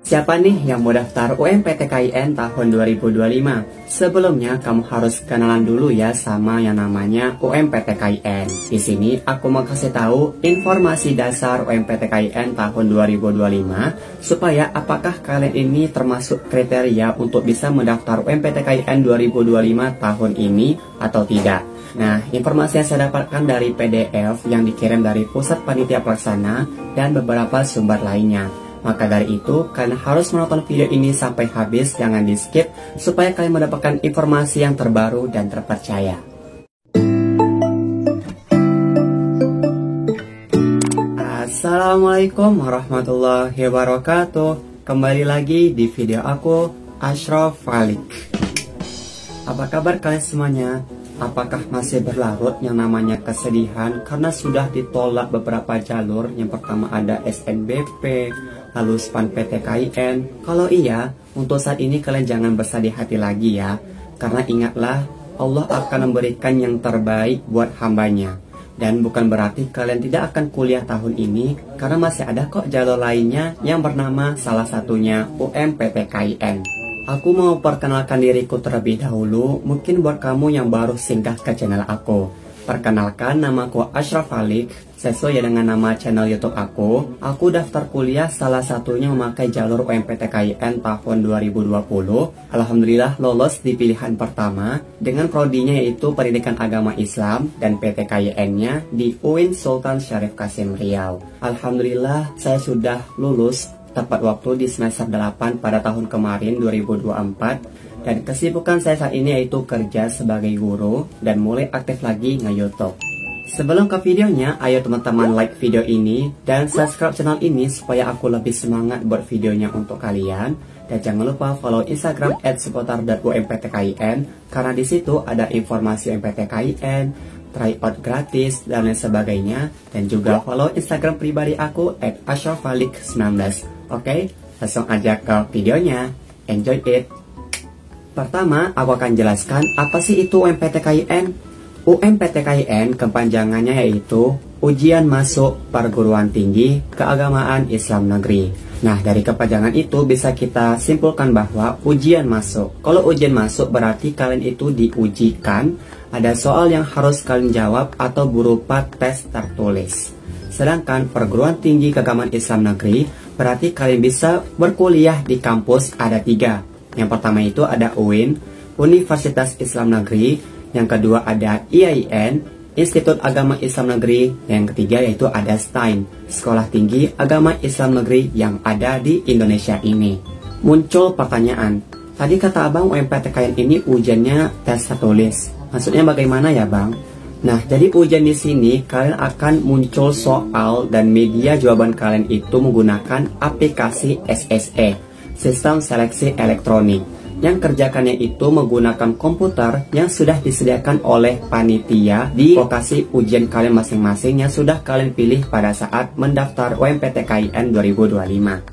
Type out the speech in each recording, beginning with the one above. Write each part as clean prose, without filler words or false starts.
Siapa nih yang mau daftar UMPTKIN tahun 2025? Sebelumnya kamu harus kenalan dulu ya sama yang namanya UMPTKIN. Di sini aku mau kasih tahu informasi dasar UMPTKIN tahun 2025 supaya apakah kalian ini termasuk kriteria untuk bisa mendaftar UMPTKIN 2025 tahun ini atau tidak. Nah, informasi yang saya dapatkan dari PDF yang dikirim dari Pusat Panitia Pelaksana dan beberapa sumber lainnya. Maka dari itu, kalian harus menonton video ini sampai habis, jangan di skip, supaya kalian mendapatkan informasi yang terbaru dan terpercaya. Assalamualaikum warahmatullahi wabarakatuh. Kembali lagi di video aku, Ashraf Falik. Apa kabar kalian semuanya? Apakah masih berlarut yang namanya kesedihan karena sudah ditolak beberapa jalur? Yang pertama ada SNBP, lalu SPAN PTKIN. Kalau iya, untuk saat ini kalian jangan bersedih hati lagi ya. Karena ingatlah, Allah akan memberikan yang terbaik buat hambanya. Dan bukan berarti kalian tidak akan kuliah tahun ini, karena masih ada kok jalur lainnya yang bernama salah satunya UMPTKIN. Aku mau perkenalkan diriku terlebih dahulu, mungkin buat kamu yang baru singgah ke channel aku. Perkenalkan, namaku Ashraf Falik. Sesuai dengan nama channel YouTube aku daftar kuliah salah satunya memakai jalur UMPTKIN tahun 2020. Alhamdulillah lolos di pilihan pertama dengan prodinya yaitu Pendidikan Agama Islam dan PTKIN-nya di UIN Sultan Syarif Kasim Riau. Alhamdulillah saya sudah lulus tepat waktu di semester 8 pada tahun kemarin 2024, dan kesibukan saya saat ini yaitu kerja sebagai guru dan mulai aktif lagi nge-YouTube. Sebelum ke videonya, ayo teman-teman like video ini dan subscribe channel ini supaya aku lebih semangat buat videonya untuk kalian. Dan jangan lupa follow Instagram @seputar.umptkin karena di situ ada informasi UMPTKIN, tryout gratis dan lain sebagainya. Dan juga follow Instagram pribadi aku @ashrafalik19. Oke, langsung aja ke videonya. Enjoy it. Pertama, aku akan jelaskan apa sih itu UMPTKIN. UMPTKIN kepanjangannya yaitu Ujian Masuk Perguruan Tinggi Keagamaan Islam Negeri. Nah, dari kepanjangan itu bisa kita simpulkan bahwa ujian masuk. Kalau ujian masuk berarti kalian itu diujikan, ada soal yang harus kalian jawab atau berupa tes tertulis. Sedangkan perguruan tinggi keagamaan Islam negeri berarti kalian bisa berkuliah di kampus ada 3. Yang pertama itu ada UIN, Universitas Islam Negeri. Yang kedua ada IAIN, Institut Agama Islam Negeri. Yang ketiga yaitu ada STAIN, Sekolah Tinggi Agama Islam Negeri yang ada di Indonesia ini. Muncul pertanyaan, tadi kata abang UMPTKIN ini ujiannya tes tertulis. Maksudnya bagaimana ya bang? Nah, jadi ujian di sini kalian akan muncul soal dan media jawaban kalian itu menggunakan aplikasi SSE, Sistem Seleksi Elektronik. Yang kerjakannya itu menggunakan komputer yang sudah disediakan oleh panitia di lokasi ujian kalian masing-masing yang sudah kalian pilih pada saat mendaftar UMPTKIN 2025.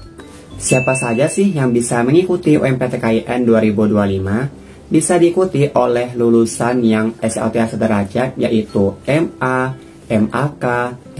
Siapa saja sih yang bisa mengikuti UMPTKIN 2025? Bisa diikuti oleh lulusan yang SLTA sederajat yaitu MA, MAK,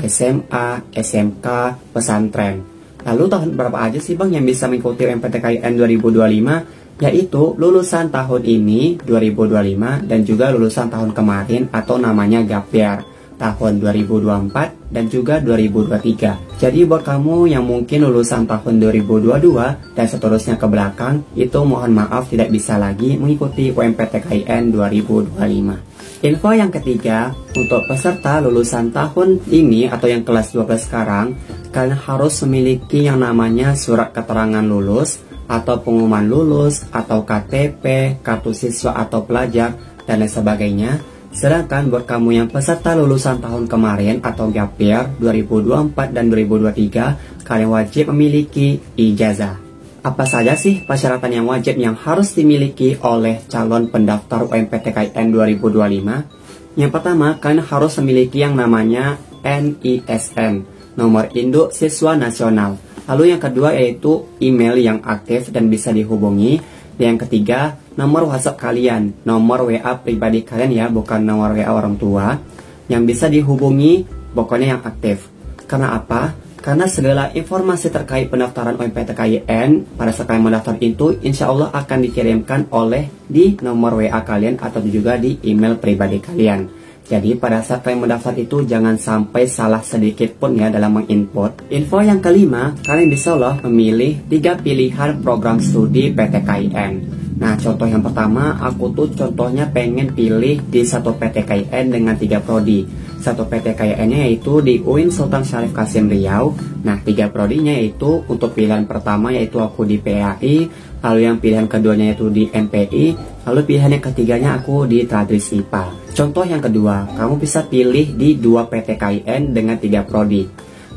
SMA, SMK, pesantren. Lalu tahun berapa aja sih bang yang bisa mengikuti UMPTKIN 2025? Yaitu lulusan tahun ini 2025 dan juga lulusan tahun kemarin atau namanya gap year tahun 2024 dan juga 2023. Jadi buat kamu yang mungkin lulusan tahun 2022 dan seterusnya ke belakang, itu mohon maaf tidak bisa lagi mengikuti UMPTKIN 2025. Info yang ketiga, untuk peserta lulusan tahun ini atau yang kelas 12 sekarang, kalian harus memiliki yang namanya surat keterangan lulus atau pengumuman lulus atau KTP, kartu siswa atau pelajar dan lain sebagainya. Sedangkan buat kamu yang peserta lulusan tahun kemarin atau gap year 2024 dan 2023, kalian wajib memiliki ijazah. Apa saja sih persyaratan yang wajib yang harus dimiliki oleh calon pendaftar UMPTKIN 2025? Yang pertama, kalian harus memiliki yang namanya NISN, Nomor Induk Siswa Nasional. Lalu yang kedua yaitu email yang aktif dan bisa dihubungi. Yang ketiga, nomor WhatsApp kalian, nomor WA pribadi kalian ya, bukan nomor WA orang tua, yang bisa dihubungi, pokoknya yang aktif. Karena apa? Karena segala informasi terkait pendaftaran UMPTKIN pada saat kalian mendaftar itu insya Allah akan dikirimkan oleh di nomor WA kalian atau juga di email pribadi kalian. Jadi pada saat kalian mendaftar itu jangan sampai salah sedikit pun ya dalam menginput. Info yang kelima, kalian bisa loh memilih 3 pilihan program studi PTKIN. Nah, contoh yang pertama, aku tuh contohnya pengen pilih di satu PTKIN dengan 3 prodi. Satu PTKIN-nya yaitu di UIN Sultan Syarif Kasim Riau. Nah, 3 prodinya yaitu untuk pilihan pertama yaitu aku di PAI, lalu yang pilihan keduanya yaitu di MPI, lalu pilihan yang ketiganya aku di Tadris IPA. Contoh yang kedua, kamu bisa pilih di 2 PTKIN dengan 3 prodi.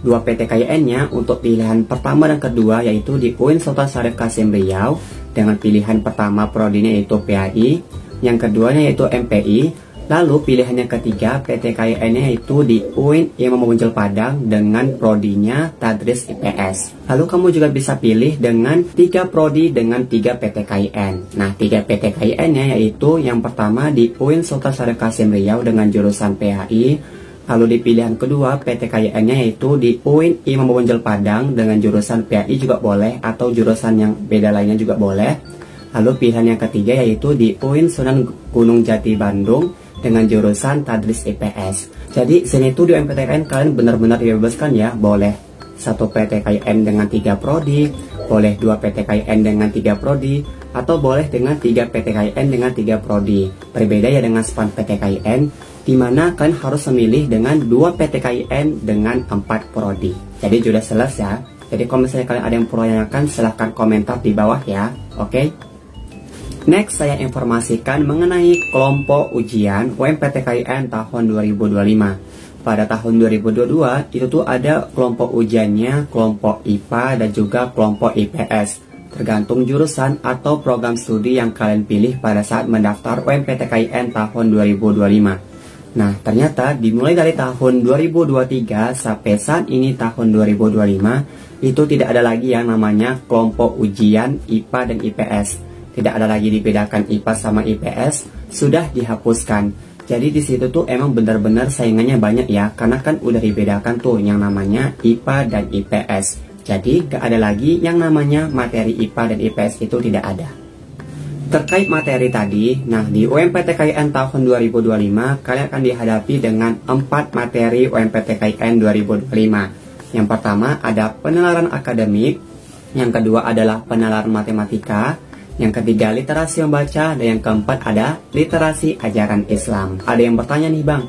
2 PTKIN-nya untuk pilihan pertama dan kedua yaitu di UIN Sultan Syarif Kasim Riau dengan pilihan pertama prodinya yaitu PAI, yang keduanya yaitu MPI. Lalu pilihan yang ketiga PTKIN-nya itu di UIN Imam Bonjol Padang dengan prodinya Tadris IPS. Lalu kamu juga bisa pilih dengan 3 prodi dengan 3 PTKIN. Nah, 3 PTKIN-nya yaitu yang pertama di UIN Sultan Syarif Kasim Riau dengan jurusan PAI. Lalu di pilihan kedua PTKIN-nya yaitu di UIN Imam Bonjol Padang dengan jurusan PAI juga boleh atau jurusan yang beda lainnya juga boleh. Lalu pilihan yang ketiga yaitu di UIN Sunan Gunung Jati Bandung dengan jurusan Tadris IPS. Jadi sini tuh di UMPTKIN kalian benar-benar dibebaskan ya. Boleh 1 PTKIN dengan 3 prodi, boleh 2 PTKIN dengan 3 prodi, atau boleh dengan 3 PTKIN dengan 3 prodi. Berbeda ya dengan span PTKIN, di mana kalian harus memilih dengan 2 PTKIN dengan 4 prodi. Jadi sudah selesai ya. Jadi kalau misalnya kalian ada yang pertanyakan silahkan komentar di bawah ya. Oke. Next, saya informasikan mengenai kelompok ujian UMPTKIN tahun 2025. Pada tahun 2022, itu tuh ada kelompok ujiannya, kelompok IPA dan juga kelompok IPS. Tergantung jurusan atau program studi yang kalian pilih pada saat mendaftar UMPTKIN tahun 2025. Nah, ternyata dimulai dari tahun 2023 sampai saat ini tahun 2025, itu tidak ada lagi yang namanya kelompok ujian IPA dan IPS. Tidak ada lagi dibedakan IPA sama IPS, sudah dihapuskan. Jadi di situ tuh emang benar-benar saingannya banyak ya, karena kan udah dibedakan tuh yang namanya IPA dan IPS. Jadi gak ada lagi yang namanya materi IPA dan IPS itu tidak ada. Terkait materi tadi, nah di UMPTKIN tahun 2025 kalian akan dihadapi dengan 4 materi UMPTKIN 2025. Yang pertama ada penalaran akademik, yang kedua adalah penalaran matematika, yang ketiga literasi membaca, dan yang keempat ada literasi ajaran Islam. Ada yang bertanya nih bang,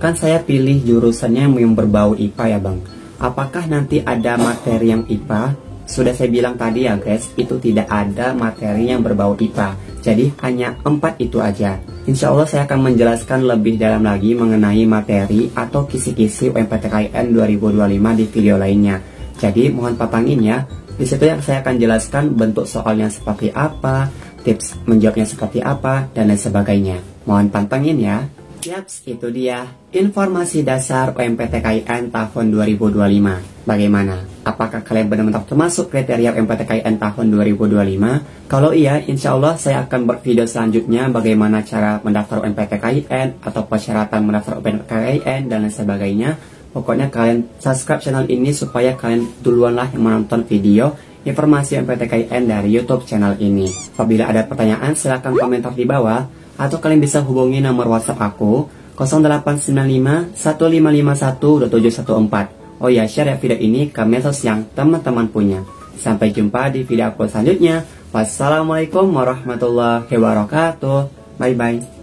kan saya pilih jurusannya yang berbau IPA ya bang, apakah nanti ada materi yang IPA? Sudah saya bilang tadi ya guys, itu tidak ada materi yang berbau IPA. Jadi hanya 4 itu aja. Insya Allah saya akan menjelaskan lebih dalam lagi mengenai materi atau kisi-kisi UMPTKIN 2025 di video lainnya. Jadi mohon patangin ya. Di situ yang saya akan jelaskan bentuk soalnya seperti apa, tips menjawabnya seperti apa, dan lain sebagainya. Mohon pantengin ya. Yaps, itu dia informasi dasar UMPTKIN tahun 2025. Bagaimana? Apakah kalian benar-benar termasuk kriteria UMPTKIN tahun 2025? Kalau iya, insya Allah saya akan buat video selanjutnya bagaimana cara mendaftar UMPTKIN atau persyaratan mendaftar UMPTKIN dan lain sebagainya. Pokoknya kalian subscribe channel ini supaya kalian duluanlah yang menonton video informasi UMPTKIN dari YouTube channel ini. Apabila ada pertanyaan silahkan komentar di bawah, atau kalian bisa hubungi nomor WhatsApp aku 0895 1551 2714. Oh ya, share ya video ini ke medsos yang teman-teman punya. Sampai jumpa di video aku selanjutnya. Wassalamualaikum warahmatullahi wabarakatuh. Bye bye.